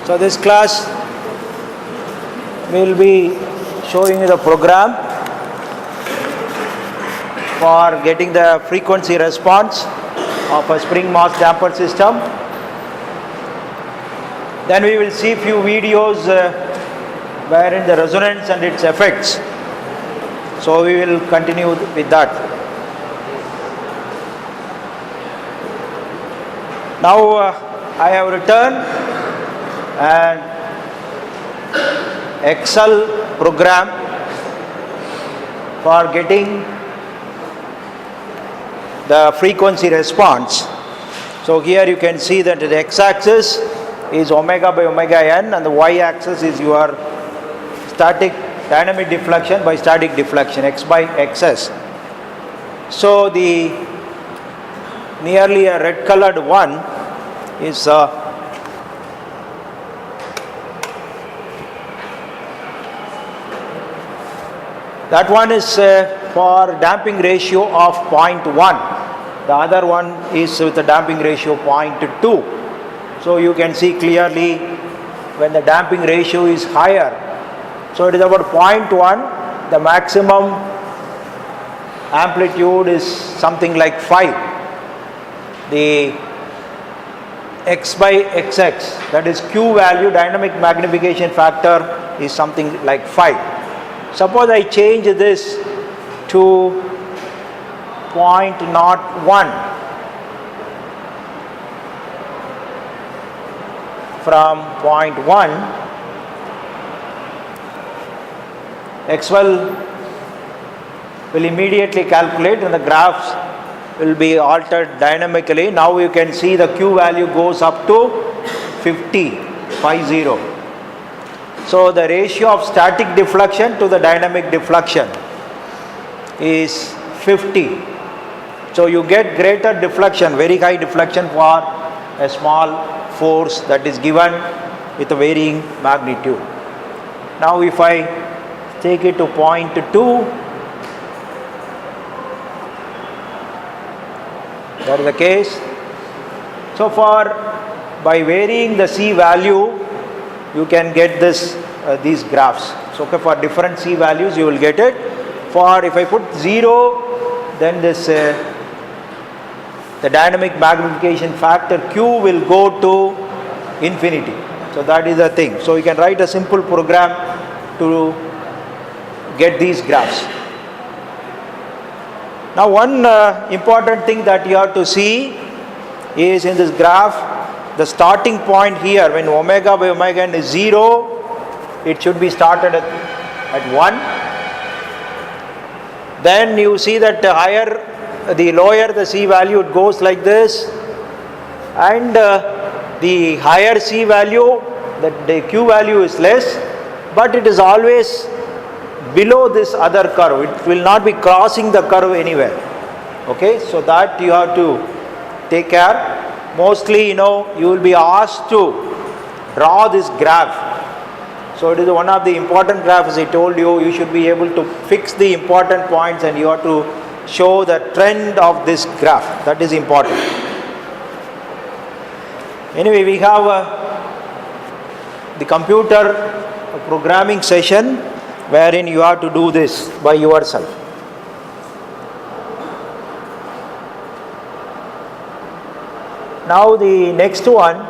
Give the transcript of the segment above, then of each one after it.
So this class will be showing you the program for getting the frequency response of a spring mass damper system. Then we will see few videos wherein the resonance and its effects. So we will continue with that. Now I have returned an Excel program for getting the frequency response. So here you can see that the x-axis is omega by omega n and the y-axis is your static dynamic deflection by static deflection, x by xs. So the nearly a red colored one is that one is for damping ratio of 0.1. The other one is with a damping ratio 0.2. So you can see clearly when the damping ratio is higher. So it is about 0.1. The maximum amplitude is something like 5. The x by xx, that is Q value, dynamic magnification factor, is something like 5. Suppose I change this to 0.01. From 0.1, Excel will immediately calculate and the graphs will be altered dynamically. Now you can see the Q value goes up to 50. So the ratio of static deflection to the dynamic deflection is 50. So you get greater deflection, very high deflection for a small force that is given with a varying magnitude. Now if I take it to 0.2, that is the case. So by varying the C value, you can get these graphs. So for different C values you will get it. For if I put 0, then this the dynamic magnification factor Q will go to infinity. So that is the thing. So you can write a simple program to get these graphs. Now one important thing that you have to see is in this graph, the starting point here when omega by omega n is 0, it should be started at 1. Then you see that the lower the C value, it goes like this, and the higher C value, the Q value is less, but it is always below this other curve. It will not be crossing the curve anywhere. Okay, so that you have to take care. Mostly, you will be asked to draw this graph. So it is one of the important graphs. I told you, you should be able to fix the important points and you have to show the trend of this graph. That is important. Anyway, we have the computer programming session wherein you have to do this by yourself. Now the next one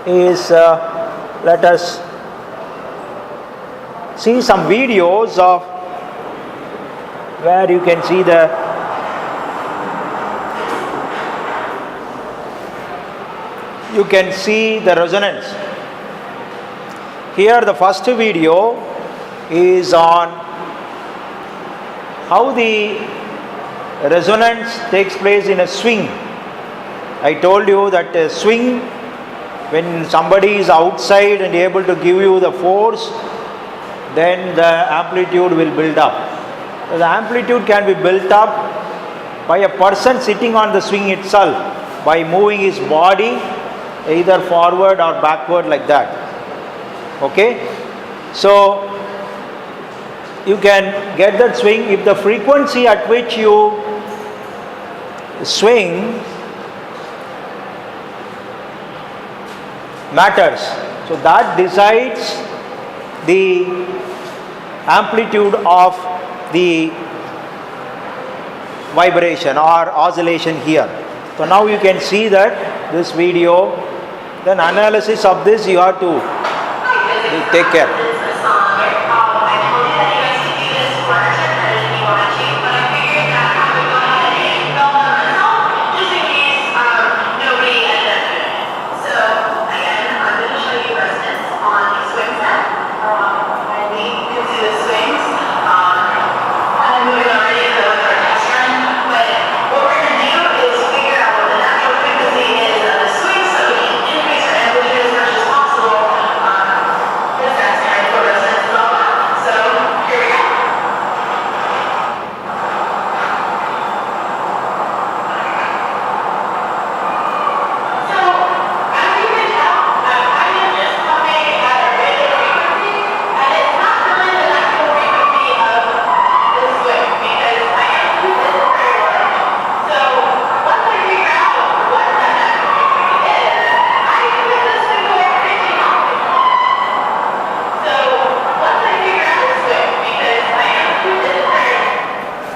is let us see some videos of where you can see the resonance. Here the first video is on how the resonance takes place in a swing. I told you that a swing, when somebody is outside and able to give you the force, then the amplitude will build up. So the amplitude can be built up by a person sitting on the swing itself by moving his body either forward or backward like that. Okay, so you can get that swing if the frequency at which you swing matters. So that decides the amplitude of the vibration or oscillation here. So now you can see that this video, then analysis of this you have to take care.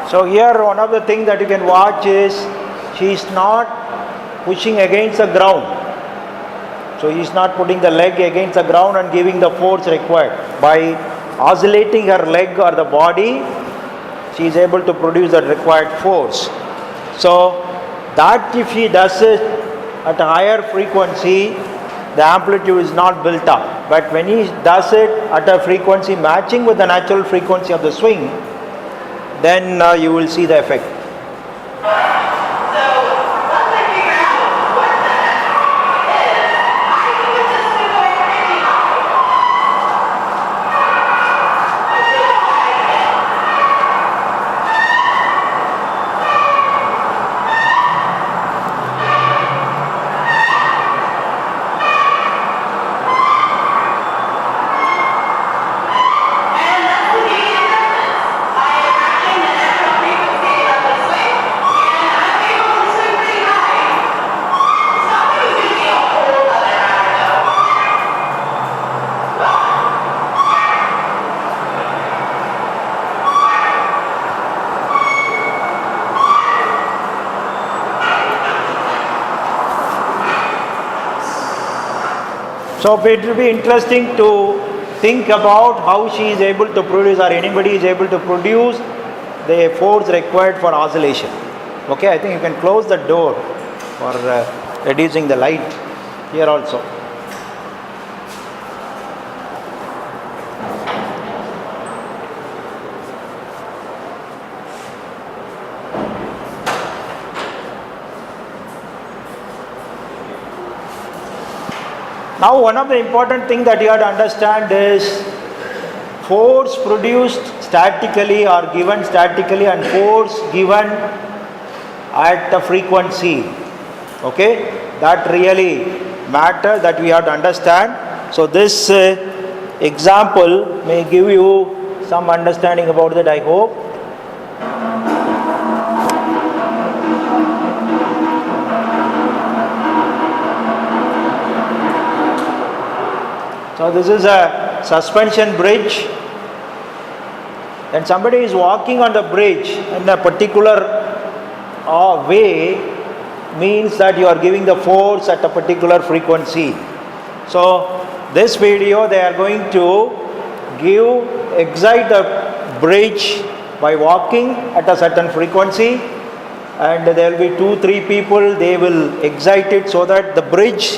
So here one of the things that you can watch is she is not pushing against the ground. So he is not putting the leg against the ground and giving the force required. By oscillating her leg or the body, she is able to produce the required force. So that if she does it at a higher frequency, the amplitude is not built up. But when he does it at a frequency matching with the natural frequency of the swing, then you will see the effect. So it will be interesting to think about how she is able to produce, or anybody is able to produce, the force required for oscillation. Okay, I think you can close the door for reducing the light here also. Now one of the important things that you have to understand is force produced statically or given statically and force given at a frequency. Okay, that really matter, that we have to understand. So this example may give you some understanding about that, I hope. So this is a suspension bridge, and somebody is walking on the bridge in a particular way, means that you are giving the force at a particular frequency. So this video they are going to excite the bridge by walking at a certain frequency, and there will be 2-3 people, they will excite it so that the bridge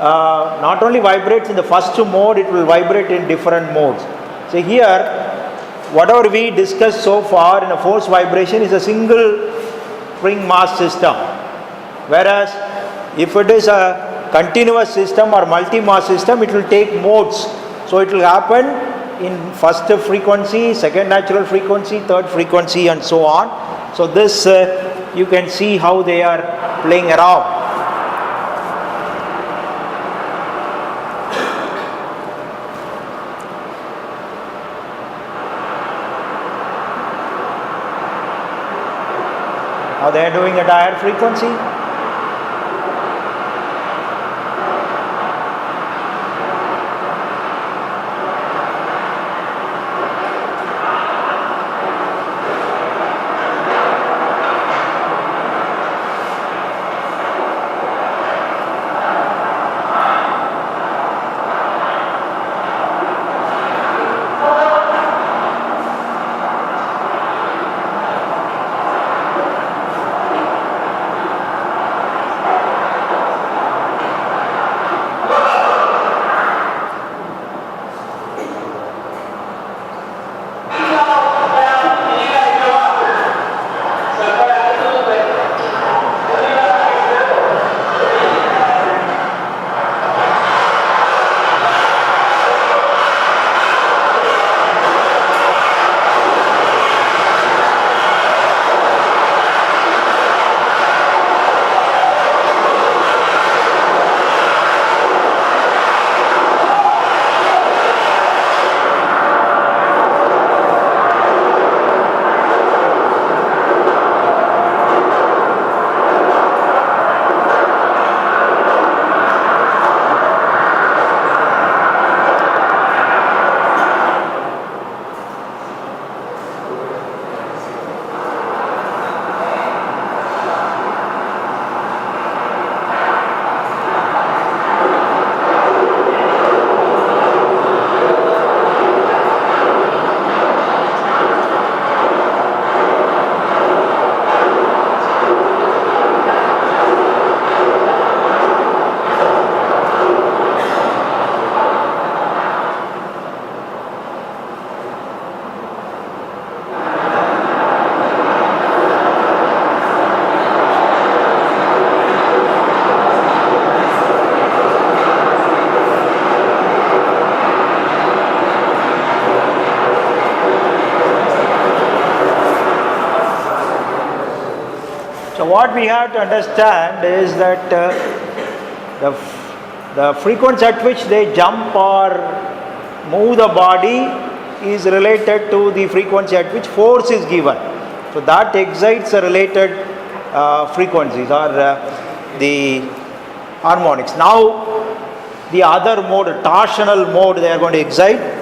not only vibrates in the first mode, it will vibrate in different modes. So here, whatever we discussed so far in a force vibration is a single spring mass system. Whereas if it is a continuous system or multi-mass system, it will take modes. So it will happen in first frequency, second natural frequency, third frequency, and so on. So this you can see how they are playing around. Now they are doing at a higher frequency. what we have to understand is that the frequency at which they jump or move the body is related to the frequency at which force is given. So that excites the related frequencies or the harmonics. Now the other mode, torsional mode, they are going to excite.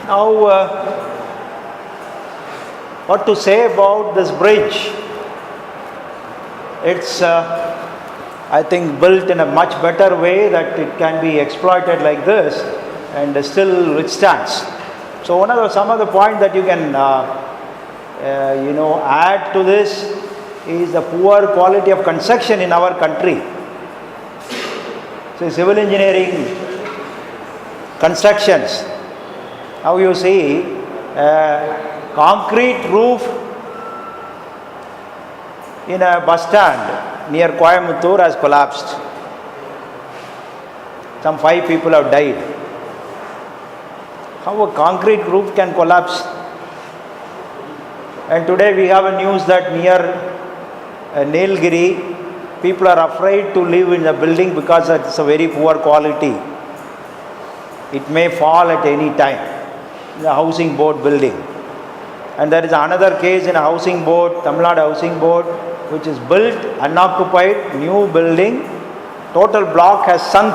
Now, what to say about this bridge? It's, I think, built in a much better way that it can be exploited like this and still withstands. So, some of the point that you can, add to this is the poor quality of construction in our country. So, civil engineering constructions. Now you see concrete roof in a bus stand near Coimbatore has collapsed. Some 5 people have died. How a concrete roof can collapse? And today we have a news that near Nilgiri, people are afraid to live in the building because it's a very poor quality. It may fall at any time. The housing board building. And there is another case in a housing board, Tamil Nadu housing board, which is built, unoccupied, new building, total block has sunk.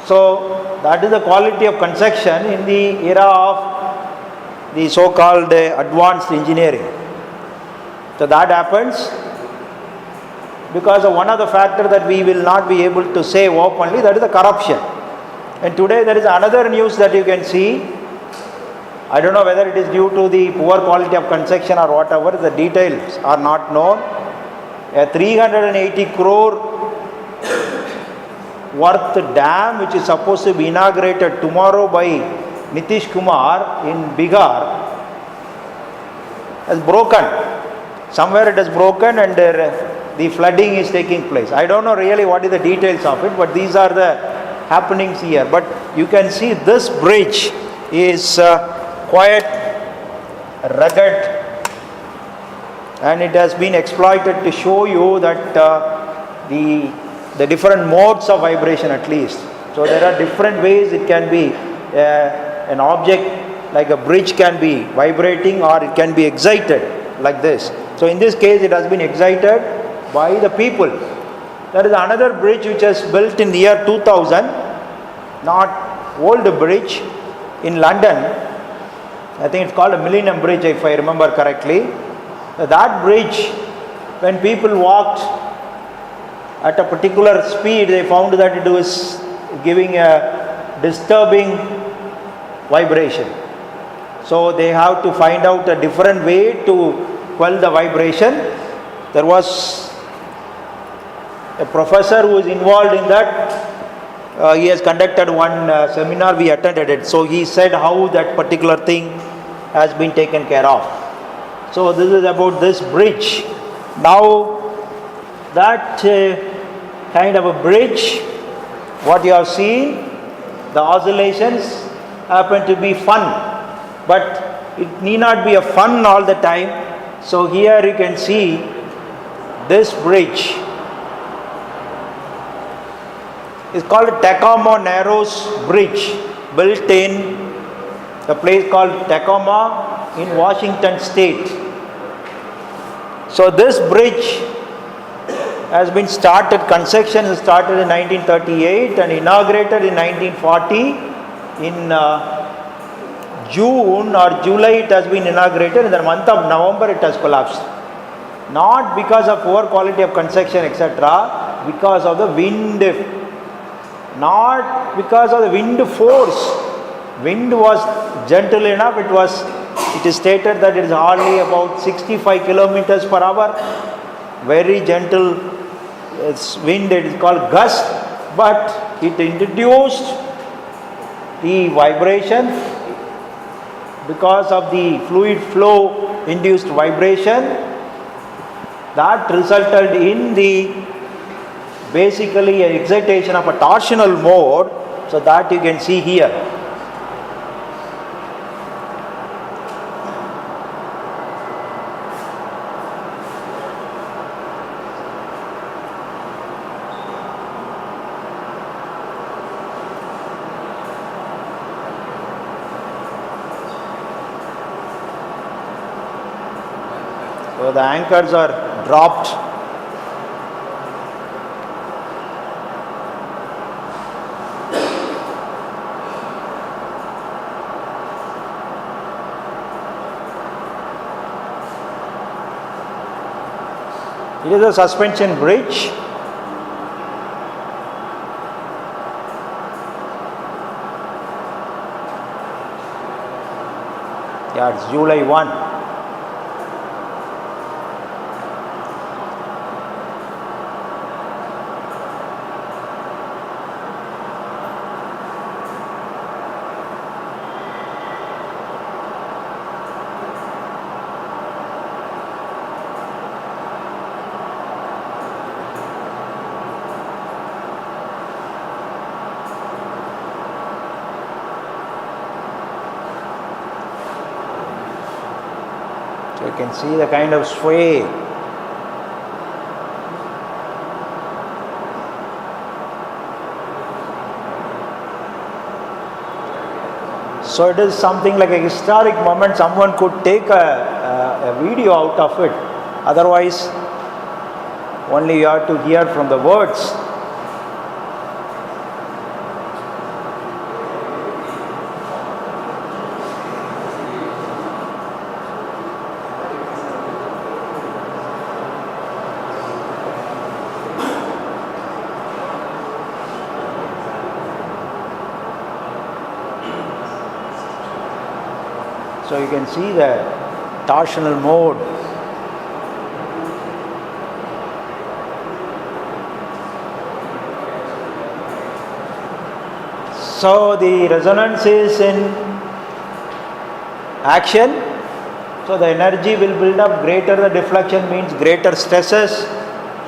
So that is the quality of construction in the era of the so-called advanced engineering. So that happens because of one of the factors that we will not be able to say openly, that is the corruption. And today there is another news that you can see. I don't know whether it is due to the poor quality of construction or whatever, the details are not known. A 380 crore worth dam which is supposed to be inaugurated tomorrow by Nitish Kumar in Bihar has broken. Somewhere it has broken and the flooding is taking place. I don't know really what is the details of it, but these are the happenings here. But you can see this bridge is quite rugged and it has been exploited to show you that the different modes of vibration at least. So there are different ways it can be an object like a bridge can be vibrating or it can be excited like this. So in this case it has been excited by the people. There is another bridge which was built in the year 2000, not old bridge, in London. I think it's called a Millennium Bridge if I remember correctly. That bridge, when people walked at a particular speed, they found that it was giving a disturbing vibration. So they have to find out a different way to quell the vibration. There was a professor who is involved in that. He has conducted one seminar, we attended it. So he said how that particular thing has been taken care of. So this is about this bridge. Now that kind of a bridge, what you have seen, the oscillations happen to be fun, but it need not be a fun all the time. So here you can see this bridge is called Tacoma Narrows Bridge, built in the place called Tacoma in Washington State. So this bridge has been started, construction is started in 1938 and inaugurated in 1940. In June or July it has been inaugurated. In the month of November it has collapsed. Not because of poor quality of construction etc., because of the wind, not because of the wind force. Wind was gentle enough, it is stated that it is hardly about 65 kilometers per hour, very gentle wind, it is called gust, but it introduced the vibration because of the fluid flow induced vibration that resulted in the basically an excitation of a torsional mode, so that you can see here. So the anchors are dropped. It is a suspension bridge. Yeah, it's July 1. So you can see the kind of sway. So it is something like a historic moment. Someone could take a video out of it. Otherwise, only you have to hear from the words. So you can see the torsional mode. So the resonance is in action. So the energy will build up, greater the deflection means greater stresses.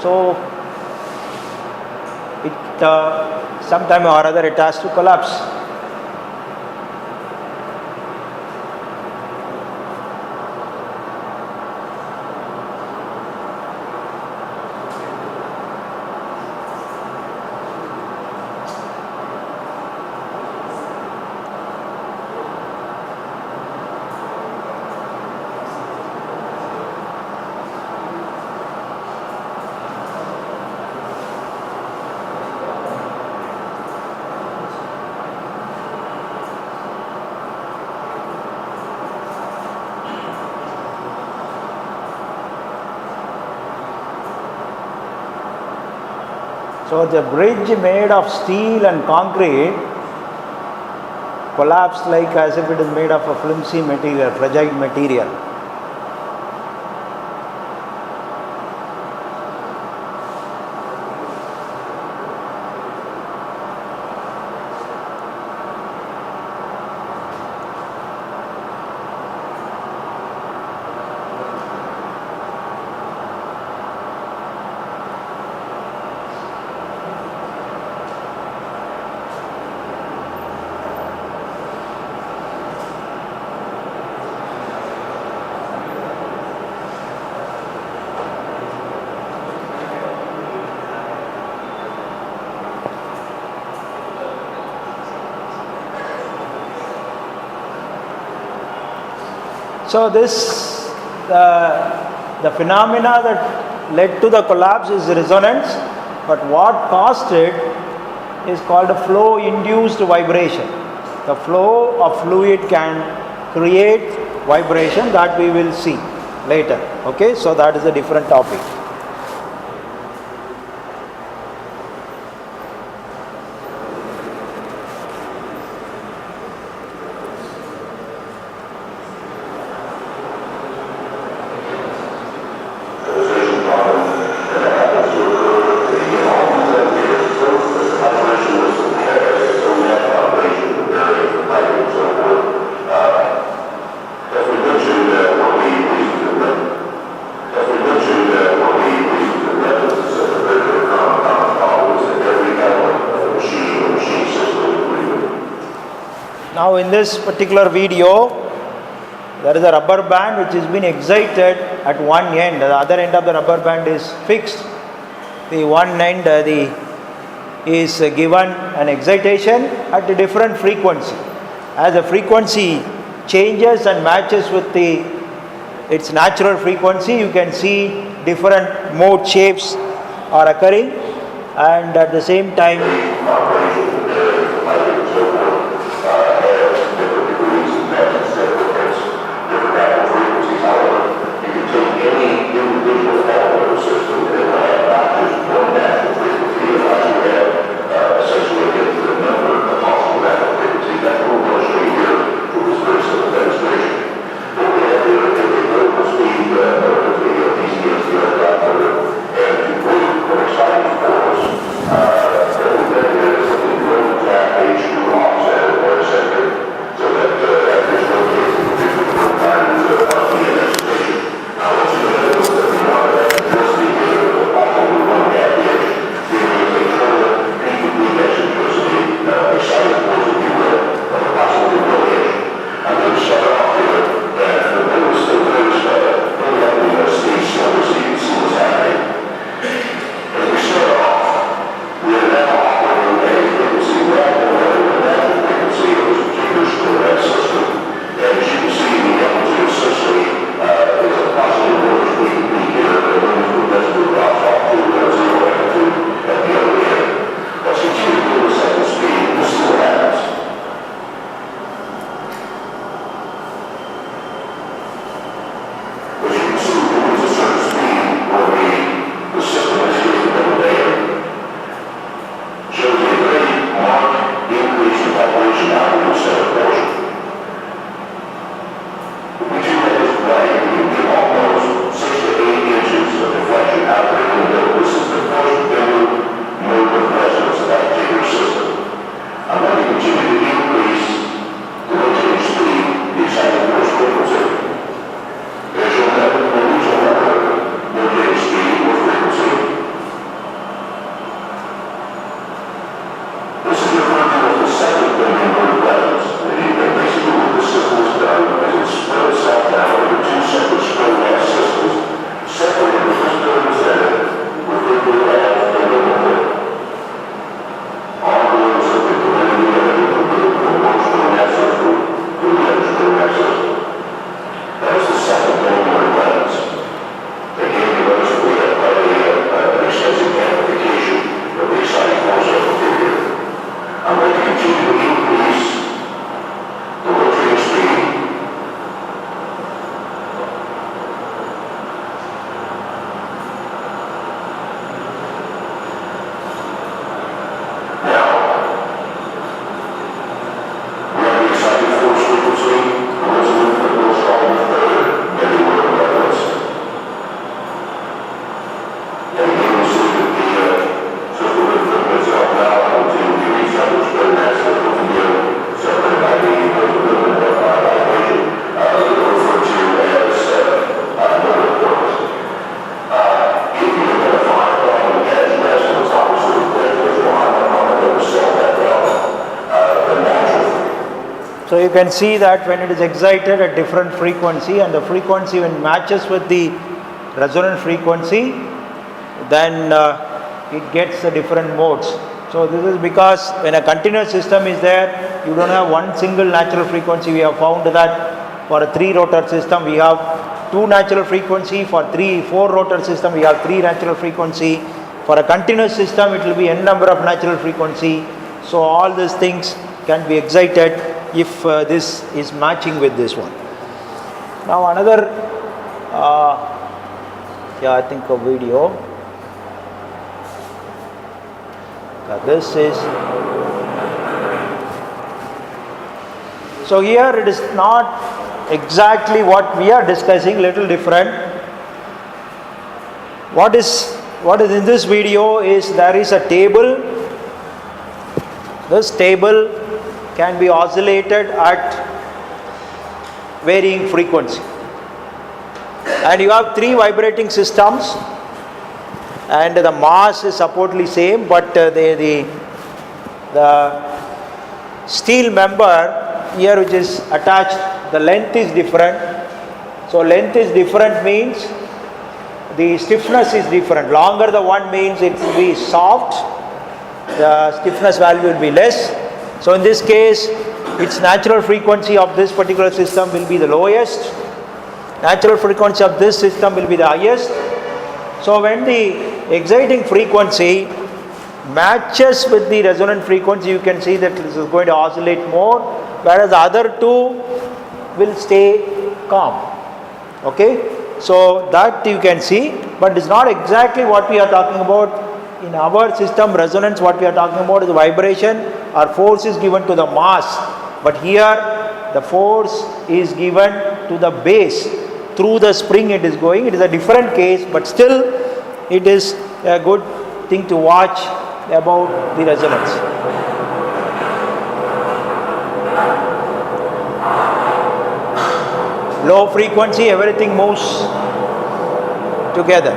So it sometime or other it has to collapse. So the bridge made of steel and concrete collapsed like as if it is made of a flimsy material, fragile material. So this, the phenomena that led to the collapse is resonance, but what caused it is called a flow induced vibration. The flow of fluid can create vibration, that we will see later. Okay, so that is a different topic. Now in this particular video, there is a rubber band which has been excited at one end. The other end of the rubber band is fixed. The one end is given an excitation at a different frequency. As the frequency changes and matches with its natural frequency, you can see different mode shapes are occurring, and at the same time So you can see that when it is excited at different frequency, and the frequency when matches with the resonant frequency, then it gets the different modes. So this is because when a continuous system is there, you don't have one single natural frequency. We have found that For a 3 rotor system we have 2 natural frequency. For 4 rotor system we have 3 natural frequency. For a continuous system it will be n number of natural frequency. So all these things can be excited if this is matching with this one. Now another I think a video. This is, so here it is not exactly what we are discussing, little different. What is in this video is there is a table. This table can be oscillated at varying frequency, and you have 3 vibrating systems, and the mass is supposedly same, but the steel member here which is attached, the length is different. So length is different means the stiffness is different. Longer the one means it will be soft, the stiffness value will be less. So in this case its natural frequency of this particular system will be the lowest, natural frequency of this system will be the highest. So when the exciting frequency matches with the resonant frequency, you can see that this is going to oscillate more, whereas the other two will stay calm. Okay, so that you can see, but it's not exactly what we are talking about. In our system resonance, what we are talking about is vibration or force is given to the mass, but here the force is given to the base. Through the spring it is going. It is a different case, but still it is a good thing to watch about the resonance. Low frequency, everything moves together.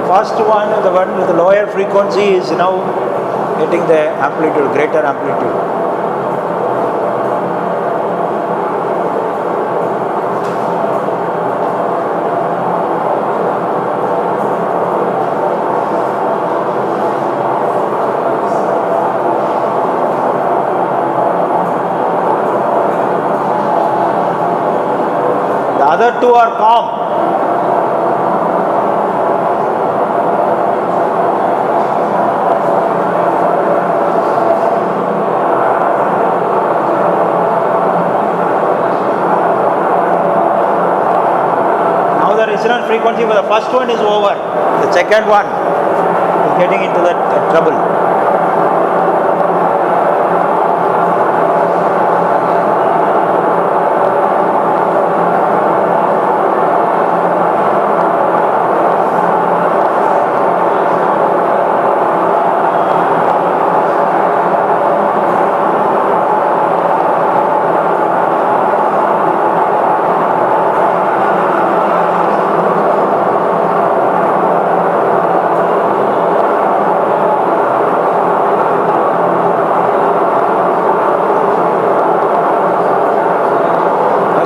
First one, the one with the lower frequency is now getting the amplitude, greater amplitude. The other two are calm. Resonant frequency for the first one is over. The second one is getting into that trouble.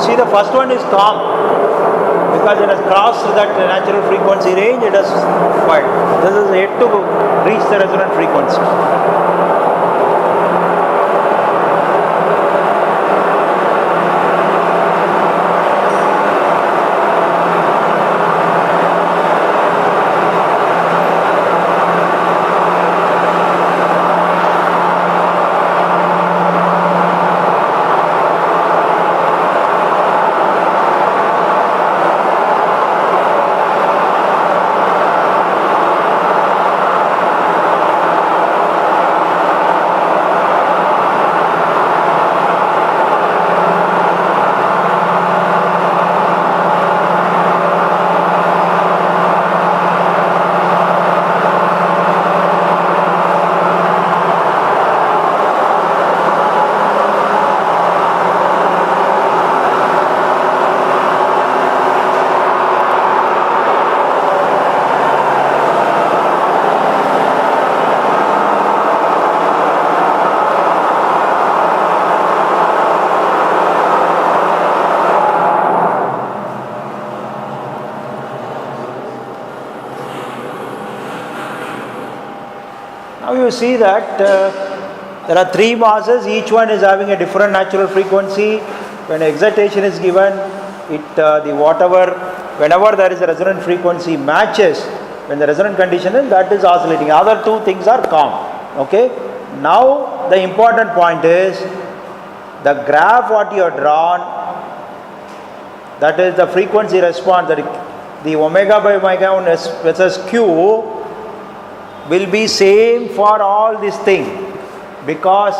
See, the first one is calm because it has crossed that natural frequency range. It has quiet. This is yet to reach the resonant frequency. you see that there are three masses, each one is having a different natural frequency. When excitation is given, whenever there is a resonant frequency matches, when the resonant condition is, that is oscillating. Other two things are calm. Okay. Now the important point is the graph what you have drawn, that is the frequency response, that the omega by omega 1 versus q will be same for all this thing, because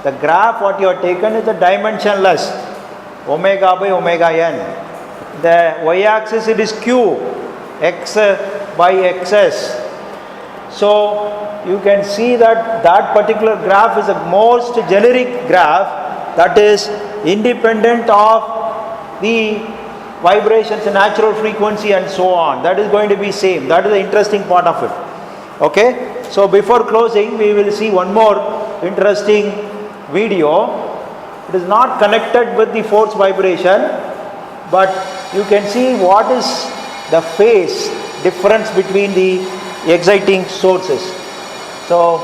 the graph what you have taken is the dimensionless omega by omega n. The y-axis it is q, x by xs. So you can see that particular graph is the most generic graph, that is independent of the vibrations, the natural frequency and so on. That is going to be same. That is the interesting part of it. Okay. So before closing, we will see one more interesting video. It is not connected with the force vibration, but you can see what is the phase difference between the exciting sources. So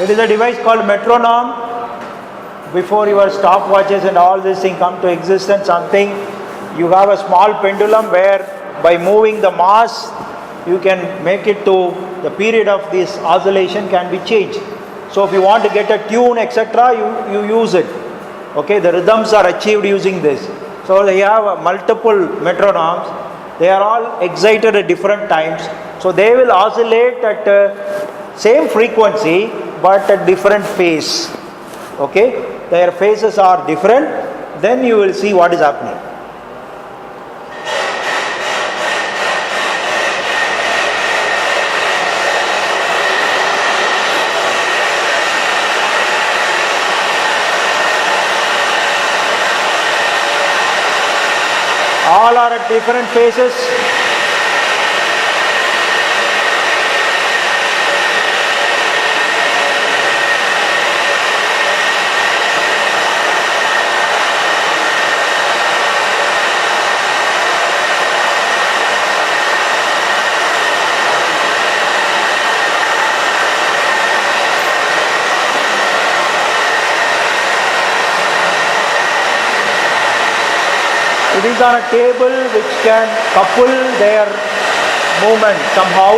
it is a device called Metronom. Before your stopwatches and all this thing come to existence, something, you have a small pendulum where by moving the mass you can make it to the period of this oscillation can be changed. So if you want to get a tune etc., you use it. Okay, the rhythms are achieved using this. So they have multiple metronoms. They are all excited at different times. So they will oscillate at same frequency but at different phase. Okay, their phases are different. Then you will see what is happening. All are at different phases. It is on a table which can couple their movement somehow.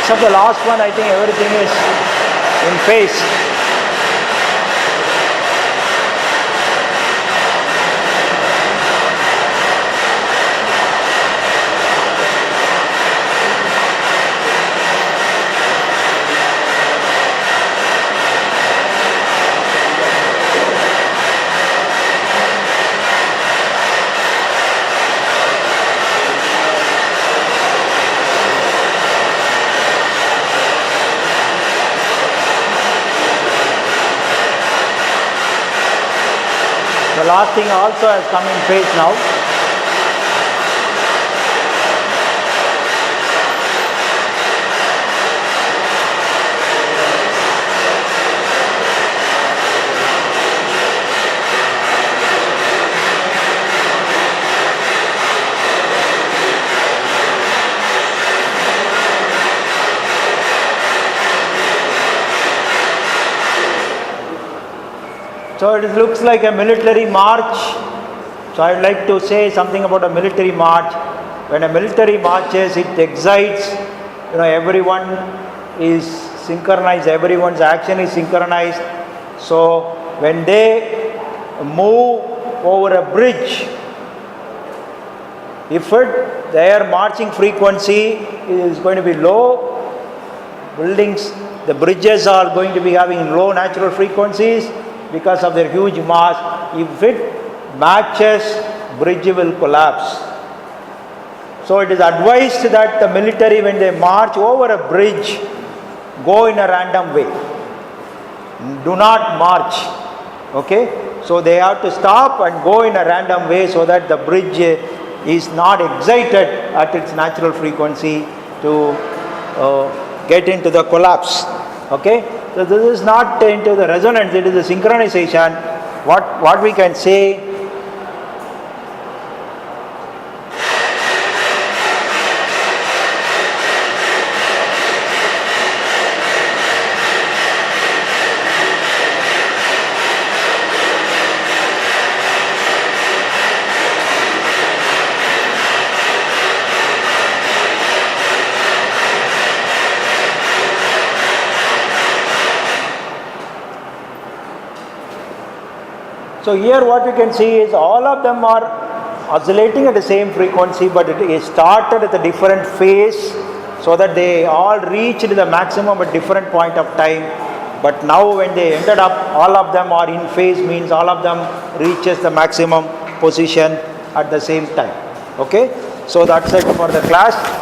Except the last one, I think everything is in phase. The last thing also has come in phase now. So it looks like a military march. So I would like to say something about a military march. When a military marches, it excites, everyone is synchronized, everyone's action is synchronized. So when they move over a bridge, if their marching frequency is going to be low, buildings, the bridges are going to be having low natural frequencies because of their huge mass. If it matches, bridge will collapse. So it is advised that the military, when they march over a bridge, go in a random way. Do not march. Okay? So they have to stop and go in a random way so that the bridge is not excited at its natural frequency to get into the collapse. Okay? So this is not into the resonance, it is the synchronization. What we can say, so here what we can see is all of them are oscillating at the same frequency, but it is started at a different phase so that they all reached the maximum at different point of time. But now when they ended up, all of them are in phase, means all of them reaches the maximum position at the same time. Okay, so that's it for the class.